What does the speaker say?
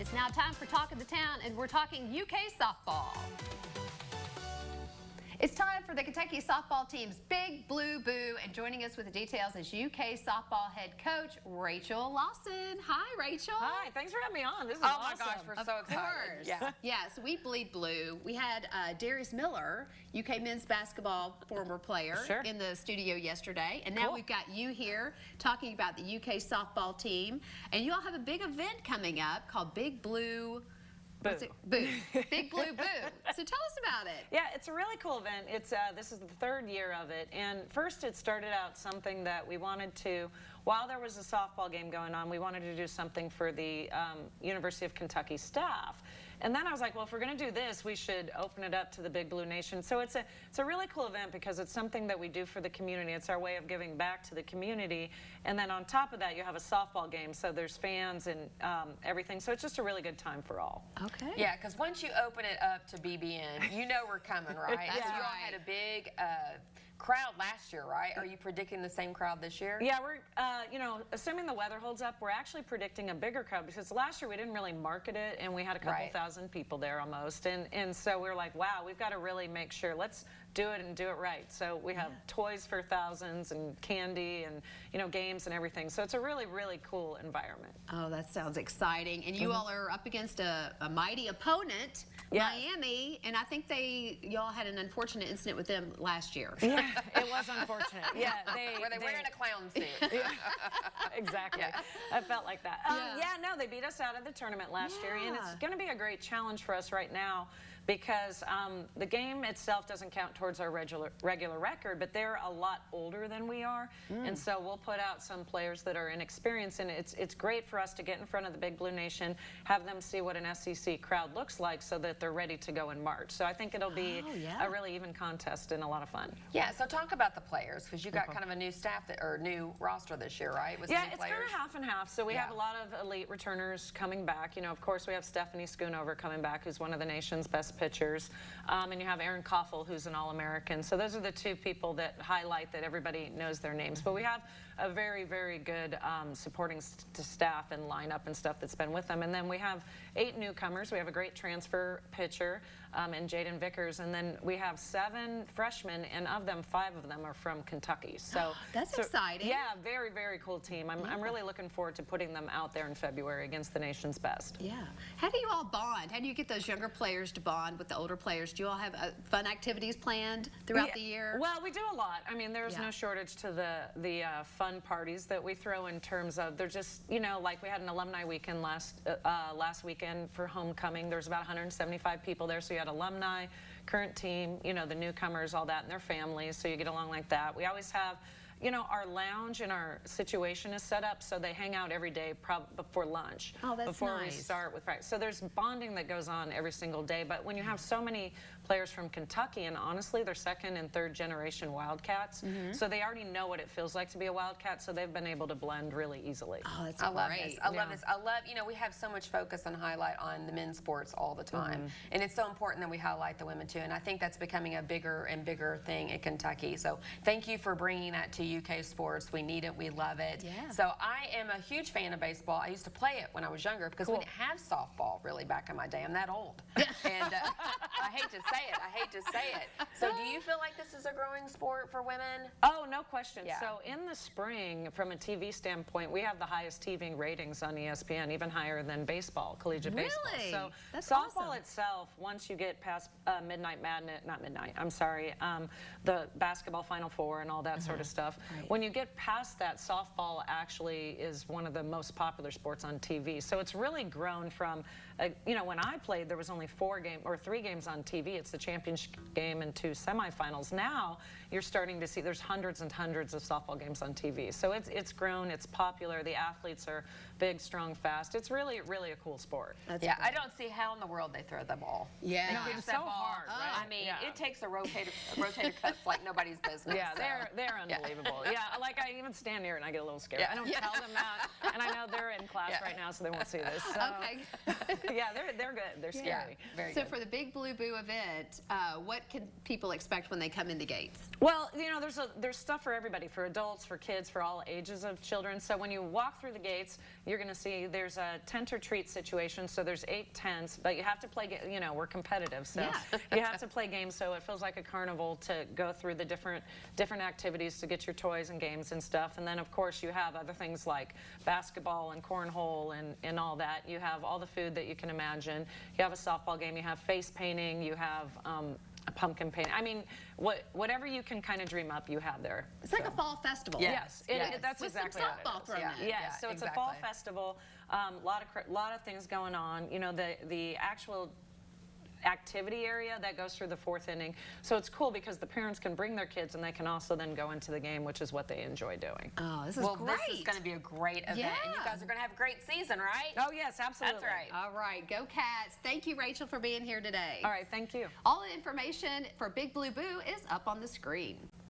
It's now time for Talk of the Town, and we're talking UK softball. It's time for the Kentucky softball team's Big Blue Boo, and joining us with the details is UK softball head coach Rachel Lawson. Hi, Rachel. Hi, thanks for having me on. This is Oh awesome. my gosh, we're so excited. Yeah. Yeah, so we bleed blue. We had Darius Miller, UK men's basketball former player, Sure. in the studio yesterday. And now Cool. we've got you here talking about the UK softball team. And you all have a big event coming up called Big Blue Boo. Boo. Big Blue Boo. So tell us about it. Yeah, it's a really cool event. It's this is the third year of it, and first it started out something that we wanted to, while there was a softball game going on, we wanted to do something for the University of Kentucky staff. And then I was like, well, if we're going to do this, we should open it up to the Big Blue Nation. So it's a really cool event because it's something that we do for the community. It's our way of giving back to the community. And then on top of that, you have a softball game, so there's fans and everything. So it's just a really good time for all. Okay. Yeah, because once you open it up to BBN, you know we're coming, right? That's So you all right. had a big crowd last year, right? Are you predicting the same crowd this year? Yeah, we're, you know, assuming the weather holds up, we're actually predicting a bigger crowd because last year we didn't really market it and we had a couple thousand people there almost. And so we were like, wow, we've got to really make sure, let's do it and do it right. So we have toys for thousands and candy and, you know, games and everything. So it's a really, really cool environment. Oh, that sounds exciting. And you all are up against a mighty opponent, Miami, and I think y'all had an unfortunate incident with them last year. Yeah, it was unfortunate. Yeah, Were they wearing a clown suit? Exactly. Yeah. I felt like that. Yeah. No, they beat us out of the tournament last year, and Yeah. it's going to be a great challenge for us right now because the game itself doesn't count towards our regular record, but they're a lot older than we are, and so we'll put out some players that are inexperienced, and it's great for us to get in front of the Big Blue Nation, have them see what an SEC crowd looks like so that they're ready to go in March. So I think it'll be a really even contest and a lot of fun. Yeah, so talk about the players, because you got kind of a new staff or new roster this year, right? With Yeah, new it's players? kind of half and half. So we have a lot of elite returners coming back. You know, of course, we have Stephanie Schoonover coming back, who's one of the nation's best pitchers. And you have Aaron Koffel, who's an All-American. So those are the two people that highlight that everybody knows their names. But we have a very, very good supporting staff and lineup and stuff that's been with them. And then we have 8 newcomers. We have a great transfer pitcher in Jaden Vickers. And then we have 7 freshmen, and of them, 5 of them are from Kentucky. So That's exciting. Yeah, very, very cool team. I'm really looking forward to putting them out there in February against the nation's best. Yeah. How do you all bond? How do you get those younger players to bond with the older players? Do you all have fun activities planned throughout the year? Well, we do a lot. I mean, there's no shortage to the fun parties that we throw in terms of, they're just, you know, like we had an alumni weekend last weekend for homecoming. There's about 175 people there, so you had alumni, current team, you know, the newcomers, all that, and their families, so you get along like that. We always have, you know, our lounge and our situation is set up so they hang out every day before lunch. Oh, that's before nice. we start with practice. So there's bonding that goes on every single day. But when you have so many players from Kentucky, and honestly, they're 2nd and 3rd generation Wildcats, so they already know what it feels like to be a Wildcat, so they've been able to blend really easily. Oh, that's I love great. this. I love this. I love, you know, we have so much focus and highlight on the men's sports all the time. And it's so important that we highlight the women too. And I think that's becoming a bigger and bigger thing in Kentucky. So thank you for bringing that to UK sports. We need it. We love it. Yeah. So I am a huge fan of baseball. I used to play it when I was younger because we didn't have softball really back in my day. I'm that old. And I hate to say it. I hate to say it. So do you feel like this is a growing sport for women? Oh, no question. Yeah. So in the spring, from a TV standpoint, we have the highest TV ratings on ESPN, even higher than baseball, collegiate baseball. Really? So That's softball awesome. itself, once you get past Midnight Madness, not Midnight, I'm sorry, the basketball Final Four and all that sort of stuff, when you get past that, softball actually is one of the most popular sports on TV. So it's really grown from, you know, when I played, there was only 3 games on TV. It's the championship game and 2 semifinals. Now you're starting to see there's hundreds and hundreds of softball games on TV. So it's grown, it's popular. The athletes are big, strong, fast. It's really, really a cool sport. That's Yeah, great. I don't see how in the world they throw the ball. Yeah. They No, pitch it's that so ball. hard, right? I mean, Yeah. it takes a rotator cuff like nobody's business. Yeah, so. they're unbelievable. unbelievable. Yeah, like I even stand here and I get a little scared. Yeah. I don't tell them that, and I know they're in class right now, so they won't see this. So, Okay. yeah, they're good. They're scary. Very So good. for the Big Blue Boo event, what can people expect when they come in the gates? Well, you know, there's stuff for everybody, for adults, for kids, for all ages of children. So when you walk through the gates, you're going to see there's a tent or treat situation. So there's 8 tents, but you have to play. You know, we're competitive, so you have to play games. So it feels like a carnival to go through the different activities to get your toys and games and stuff. And then of course you have other things like basketball and cornhole and all that. You have all the food that you can imagine. You have a softball game. You have face painting. You have a pumpkin painting. I mean, whatever you can kind of dream up, you have there. It's like a fall festival. Yes, that's with exactly some what softball it is. thrown in. Yes, so it's a fall festival. Lot of things going on. You know, the actual activity area that goes through the 4th inning. So it's cool because the parents can bring their kids and they can also then go into the game, which is what they enjoy doing. Oh, this is well, great. this is going to be a great event. Yeah. And you guys are going to have a great season, right? Oh, yes, absolutely. That's right. All right, go Cats. Thank you, Rachel, for being here today. All right, thank you. All the information for Big Blue Boo is up on the screen.